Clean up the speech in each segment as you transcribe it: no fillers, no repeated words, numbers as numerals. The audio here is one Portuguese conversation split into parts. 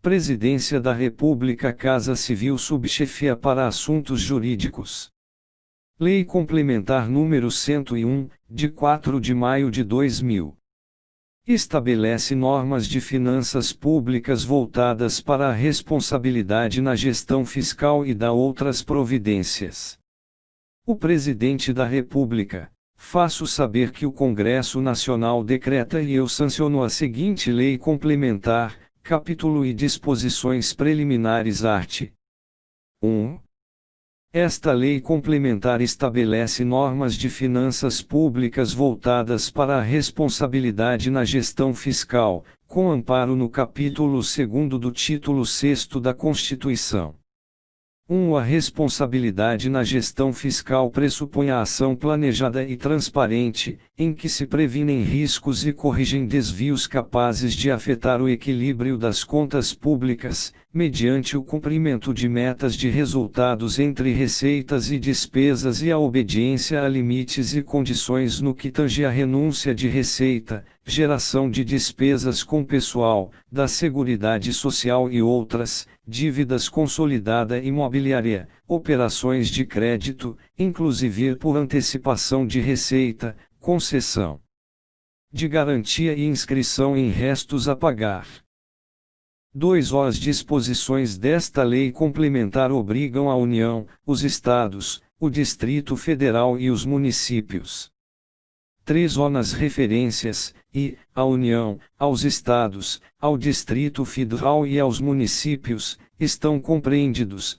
Presidência da República, Casa Civil, Subchefia para Assuntos Jurídicos. Lei Complementar número 101, de 4 de maio de 2000. Estabelece normas de finanças públicas voltadas para a responsabilidade na gestão fiscal e dá outras providências. O Presidente da República: faço saber que o Congresso Nacional decreta e eu sanciono a seguinte Lei Complementar, Capítulo e Disposições Preliminares art. 1. Esta Lei Complementar estabelece normas de finanças públicas voltadas para a responsabilidade na gestão fiscal, com amparo no capítulo 2º do título 6º da Constituição. 1. A responsabilidade na gestão fiscal pressupõe a ação planejada e transparente, em que se previnem riscos e corrigem desvios capazes de afetar o equilíbrio das contas públicas, mediante o cumprimento de metas de resultados entre receitas e despesas e a obediência a limites e condições no que tange à renúncia de receita, geração de despesas com pessoal, da Seguridade Social e outras, dívidas consolidada imobiliária, operações de crédito, inclusive por antecipação de receita, concessão de garantia e inscrição em restos a pagar. 2. As disposições desta lei complementar obrigam a União, os Estados, o Distrito Federal e os municípios. 3. Nas referências, à União, aos Estados, ao Distrito Federal e aos municípios, estão compreendidos,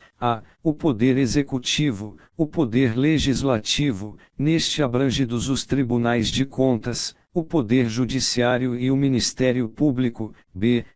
o Poder Executivo, o Poder Legislativo, neste abrangidos os Tribunais de Contas, o Poder Judiciário e o Ministério Público,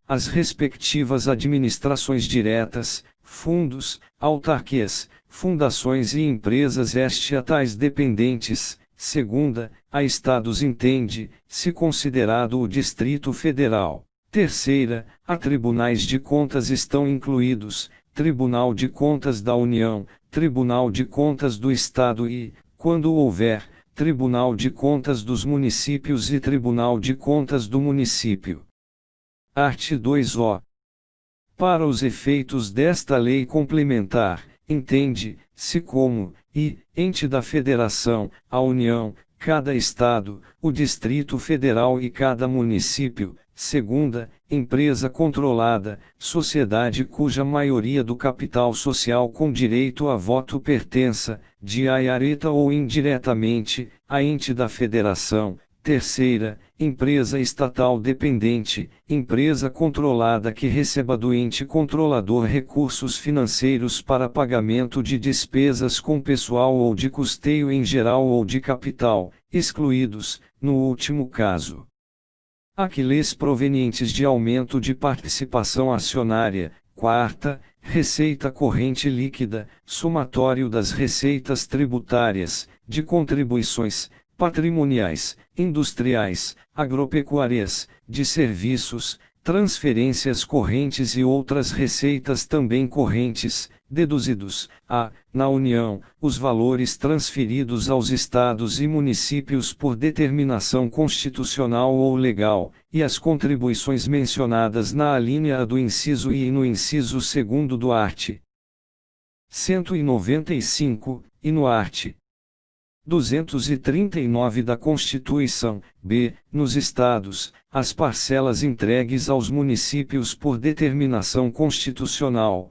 as respectivas administrações diretas, fundos, autarquias, fundações e empresas estatais dependentes. 2. A Estados entende, se considerado o Distrito Federal. 3. A Tribunais de Contas estão incluídos, Tribunal de Contas da União, Tribunal de Contas do Estado e, quando houver, Tribunal de Contas dos Municípios e Tribunal de Contas do Município. Art. 2o. Para os efeitos desta lei complementar, entende-se como, ente da Federação, a União, cada Estado, o Distrito Federal e cada município. 2. Empresa controlada, sociedade cuja maioria do capital social com direito a voto pertença, direta ou indiretamente, a ente da Federação. 3. Empresa estatal dependente, empresa controlada que receba do ente controlador recursos financeiros para pagamento de despesas com pessoal ou de custeio em geral ou de capital, excluídos, no último caso, aqueles provenientes de aumento de participação acionária. 4. Receita corrente líquida, somatório das receitas tributárias, de contribuições, patrimoniais, industriais, agropecuárias, de serviços, transferências correntes e outras receitas também correntes, deduzidos, na União, os valores transferidos aos estados e municípios por determinação constitucional ou legal, e as contribuições mencionadas na alínea A do inciso I e no inciso 2º do art. 195, e no art. 239 da Constituição. Nos estados, as parcelas entregues aos municípios por determinação constitucional.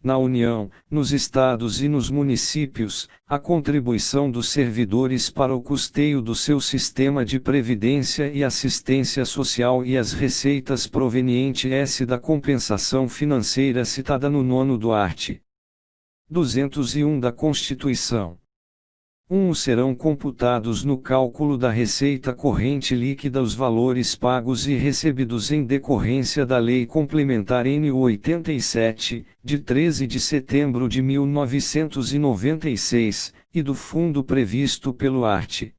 Na União, nos estados e nos municípios, a contribuição dos servidores para o custeio do seu sistema de previdência e assistência social e as receitas provenientes da compensação financeira citada no 9º do art. 201 da Constituição. Serão computados no cálculo da receita corrente líquida os valores pagos e recebidos em decorrência da Lei Complementar N. 87, de 13 de setembro de 1996, e do fundo previsto pelo art.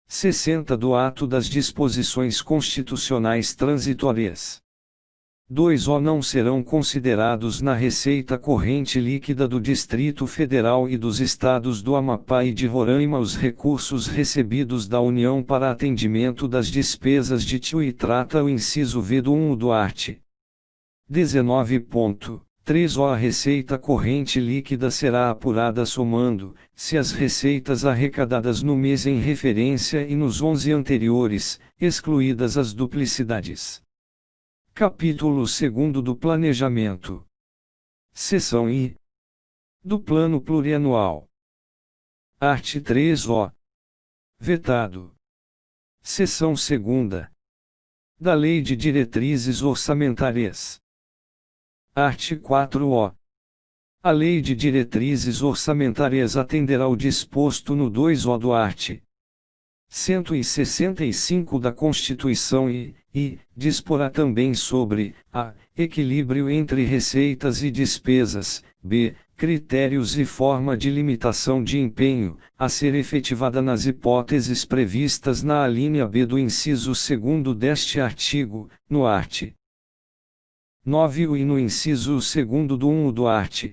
60 do Ato das Disposições Constitucionais Transitórias. 2. Não serão considerados na receita corrente líquida do Distrito Federal e dos Estados do Amapá e de Roraima os recursos recebidos da União para atendimento das despesas de TIU e trata o inciso V do 1 do art. 19.3 A receita corrente líquida será apurada somando, se as receitas arrecadadas no mês em referência e nos 11 anteriores, excluídas as duplicidades. Capítulo 2 do Planejamento. Seção I. Do Plano Plurianual. Art. 3-O. Vetado. Seção 2. Da Lei de Diretrizes Orçamentárias. Art. 4-O. A Lei de Diretrizes Orçamentárias atenderá ao disposto no 2-O do art. 165 da Constituição e disporá também sobre a. Equilíbrio entre receitas e despesas, b. Critérios e forma de limitação de empenho, a ser efetivada nas hipóteses previstas na alínea B do inciso 2º deste artigo, no art. 9 e no inciso 2º do 1 do art.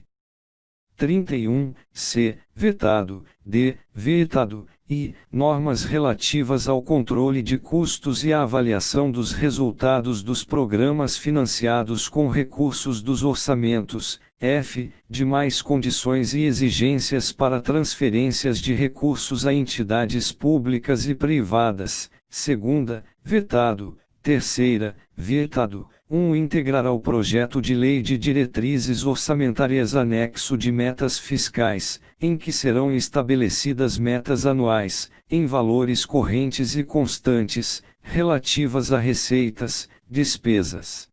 31, c. Vetado, d. Vetado, e normas relativas ao controle de custos e à avaliação dos resultados dos programas financiados com recursos dos orçamentos, f. Demais condições e exigências para transferências de recursos a entidades públicas e privadas, segunda, vetado, terceira, vetado. 1. Integrará o projeto de lei de diretrizes orçamentárias anexo de metas fiscais, em que serão estabelecidas metas anuais, em valores correntes e constantes, relativas a receitas, despesas,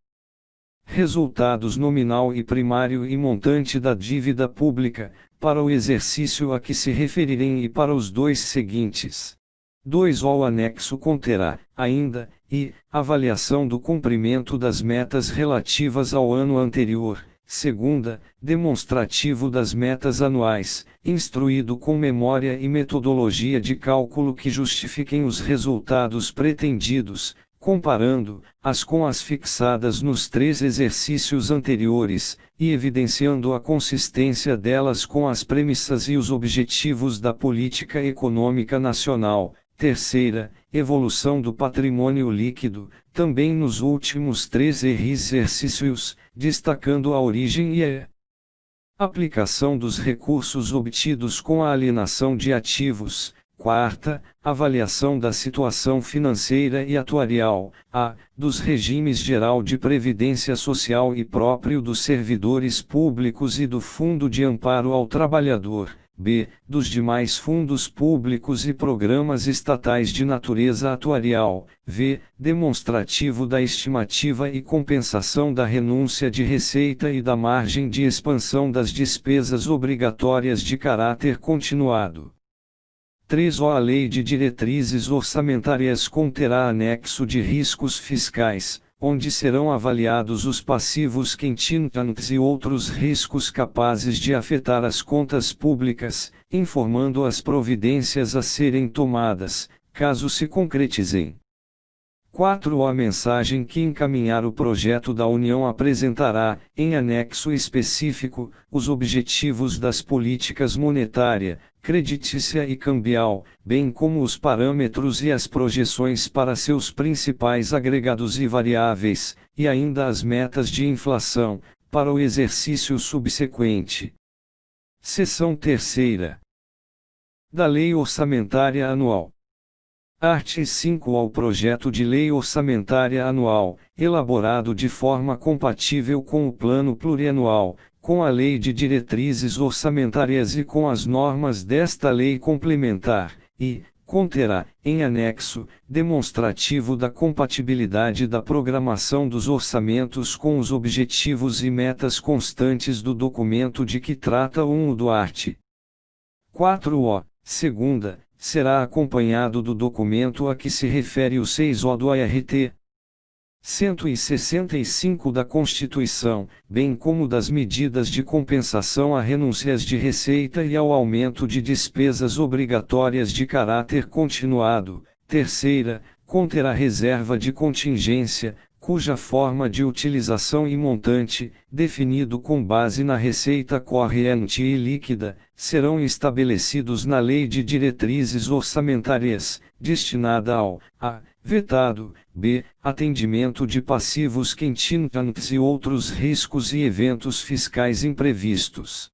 resultados nominal e primário e montante da dívida pública, para o exercício a que se referirem e para os dois seguintes. 2. O anexo conterá, ainda, avaliação do cumprimento das metas relativas ao ano anterior, segunda, demonstrativo das metas anuais, instruído com memória e metodologia de cálculo que justifiquem os resultados pretendidos, comparando-as com as fixadas nos 3 exercícios anteriores, e evidenciando a consistência delas com as premissas e os objetivos da política econômica nacional. Terceira, evolução do patrimônio líquido, também nos últimos 3 exercícios, destacando a origem e a aplicação dos recursos obtidos com a alienação de ativos. Quarta, avaliação da situação financeira e atuarial, dos regimes geral de previdência social e próprio dos servidores públicos e do Fundo de Amparo ao Trabalhador. B. Dos demais fundos públicos e programas estatais de natureza atuarial. V. Demonstrativo da estimativa e compensação da renúncia de receita e da margem de expansão das despesas obrigatórias de caráter continuado. 3. A Lei de Diretrizes Orçamentárias conterá anexo de riscos fiscais, onde serão avaliados os passivos quentinantes e outros riscos capazes de afetar as contas públicas, informando as providências a serem tomadas, caso se concretizem. 4. A mensagem que encaminhar o projeto da União apresentará, em anexo específico, os objetivos das políticas monetária, creditícia e cambial, bem como os parâmetros e as projeções para seus principais agregados e variáveis, e ainda as metas de inflação, para o exercício subsequente. Seção 3. Da Lei Orçamentária Anual. Art. 5 ao projeto de lei orçamentária anual, elaborado de forma compatível com o Plano Plurianual, com a Lei de Diretrizes Orçamentárias e com as normas desta lei complementar, e conterá, em anexo, demonstrativo da compatibilidade da programação dos orçamentos com os objetivos e metas constantes do documento de que trata o do art. 4. Segunda, será acompanhado do documento a que se refere o 6O do ART. 165 da Constituição, bem como das medidas de compensação a renúncias de receita e ao aumento de despesas obrigatórias de caráter continuado. Terceira, conterá reserva de contingência, cuja forma de utilização e montante, definido com base na receita corrente e líquida, serão estabelecidos na Lei de Diretrizes Orçamentárias, destinada ao vetado. B. Atendimento de passivos contingentes e outros riscos e eventos fiscais imprevistos.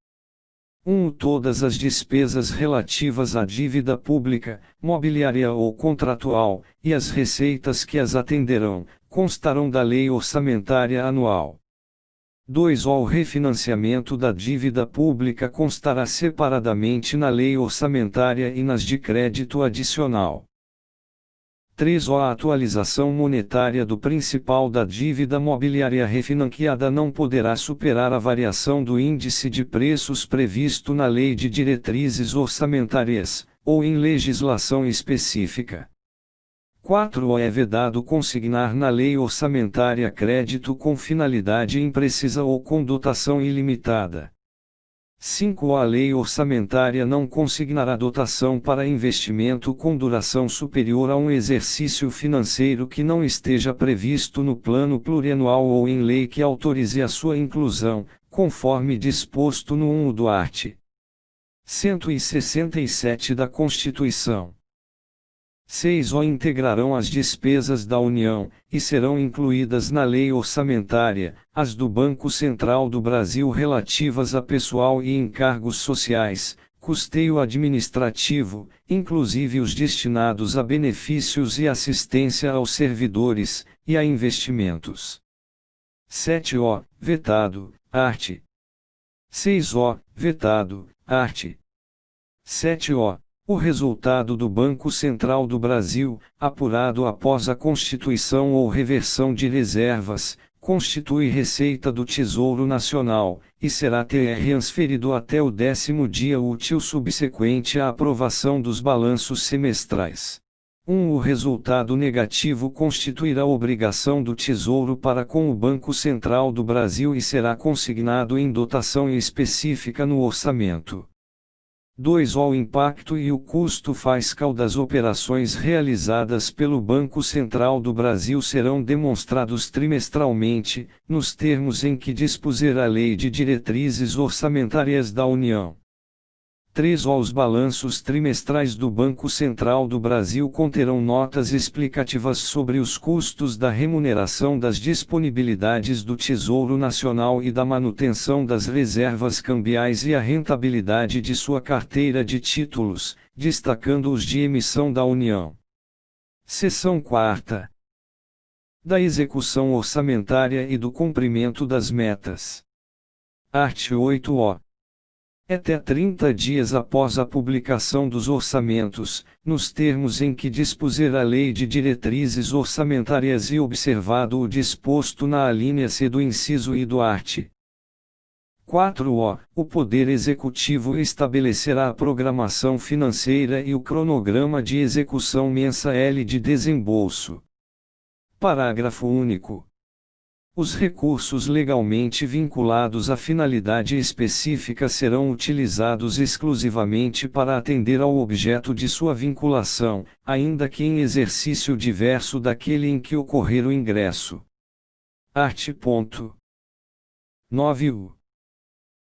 1. Todas as despesas relativas à dívida pública, mobiliária ou contratual, e as receitas que as atenderão, constarão da Lei Orçamentária Anual. 2. O refinanciamento da dívida pública constará separadamente na Lei Orçamentária e nas de crédito adicional. 3. A atualização monetária do principal da dívida mobiliária refinanciada não poderá superar a variação do índice de preços previsto na Lei de Diretrizes Orçamentárias, ou em legislação específica. 4. É vedado consignar na lei orçamentária crédito com finalidade imprecisa ou com dotação ilimitada. 5. A lei orçamentária não consignará dotação para investimento com duração superior a um exercício financeiro que não esteja previsto no plano plurianual ou em lei que autorize a sua inclusão, conforme disposto no 1 do art. 167 da Constituição. 6. Integrarão as despesas da União, e serão incluídas na lei orçamentária, as do Banco Central do Brasil relativas a pessoal e encargos sociais, custeio administrativo, inclusive os destinados a benefícios e assistência aos servidores, e a investimentos. 7. Vetado, art. 6. Vetado, art. 7. O resultado do Banco Central do Brasil, apurado após a constituição ou reversão de reservas, constitui receita do Tesouro Nacional, e será transferido até o 10º dia útil subsequente à aprovação dos balanços semestrais. 1. O resultado negativo constituirá obrigação do Tesouro para com o Banco Central do Brasil e será consignado em dotação específica no orçamento. 2. O impacto e o custo fiscal das operações realizadas pelo Banco Central do Brasil serão demonstrados trimestralmente, nos termos em que dispuser a Lei de Diretrizes Orçamentárias da União. 3. Os balanços trimestrais do Banco Central do Brasil conterão notas explicativas sobre os custos da remuneração das disponibilidades do Tesouro Nacional e da manutenção das reservas cambiais e a rentabilidade de sua carteira de títulos, destacando os de emissão da União. Seção 4. Da execução orçamentária e do cumprimento das metas. Art. 8. Até 30 dias após a publicação dos orçamentos, nos termos em que dispuser a Lei de Diretrizes Orçamentárias e observado o disposto na alínea C do inciso I do art. 4. O Poder Executivo estabelecerá a programação financeira e o cronograma de execução mensal de desembolso. Parágrafo único. Os recursos legalmente vinculados à finalidade específica serão utilizados exclusivamente para atender ao objeto de sua vinculação, ainda que em exercício diverso daquele em que ocorrer o ingresso. Art. 9.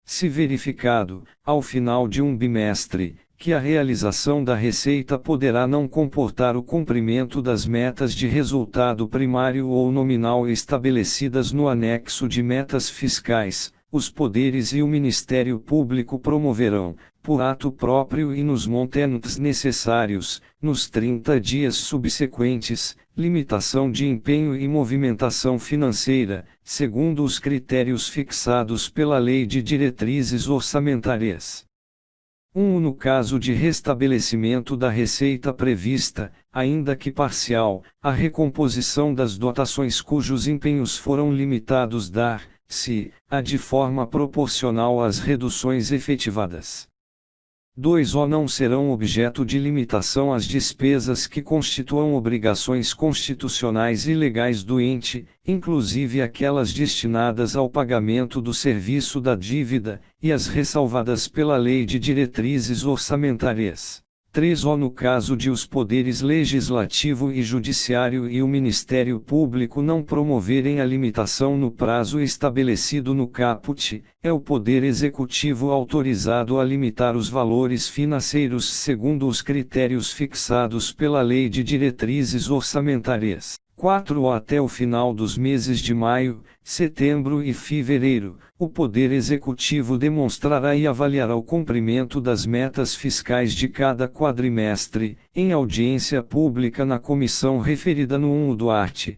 Se verificado, ao final de um bimestre, que a realização da receita poderá não comportar o cumprimento das metas de resultado primário ou nominal estabelecidas no anexo de metas fiscais, os poderes e o Ministério Público promoverão, por ato próprio e nos montantes necessários, nos 30 dias subsequentes, limitação de empenho e movimentação financeira, segundo os critérios fixados pela Lei de Diretrizes Orçamentárias. 1. No caso de restabelecimento da receita prevista, ainda que parcial, a recomposição das dotações cujos empenhos foram limitados dar-se, de forma proporcional às reduções efetivadas. 2. Não serão objeto de limitação as despesas que constituam obrigações constitucionais e legais do ente, inclusive aquelas destinadas ao pagamento do serviço da dívida, e as ressalvadas pela Lei de Diretrizes Orçamentárias. 3. No caso de os poderes legislativo e judiciário e o Ministério Público não promoverem a limitação no prazo estabelecido no caput, é o Poder Executivo autorizado a limitar os valores financeiros segundo os critérios fixados pela Lei de Diretrizes Orçamentárias. 4. Até o final dos meses de maio, setembro e fevereiro, o Poder Executivo demonstrará e avaliará o cumprimento das metas fiscais de cada quadrimestre, em audiência pública na comissão referida no 1 do art.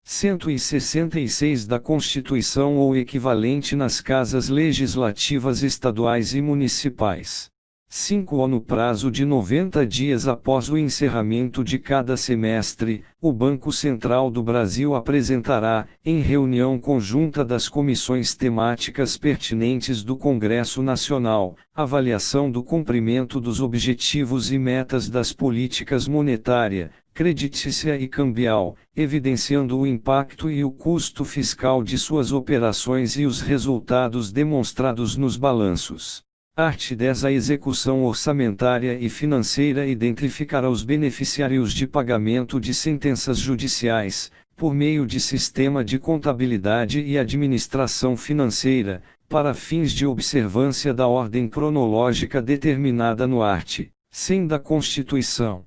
166 da Constituição ou equivalente nas casas legislativas estaduais e municipais. 5. No prazo de 90 dias após o encerramento de cada semestre, o Banco Central do Brasil apresentará, em reunião conjunta das comissões temáticas pertinentes do Congresso Nacional, avaliação do cumprimento dos objetivos e metas das políticas monetária, creditícia e cambial, evidenciando o impacto e o custo fiscal de suas operações e os resultados demonstrados nos balanços. Art. 10. A execução orçamentária e financeira identificará os beneficiários de pagamento de sentenças judiciais, por meio de sistema de contabilidade e administração financeira, para fins de observância da ordem cronológica determinada no art. 100 da Constituição.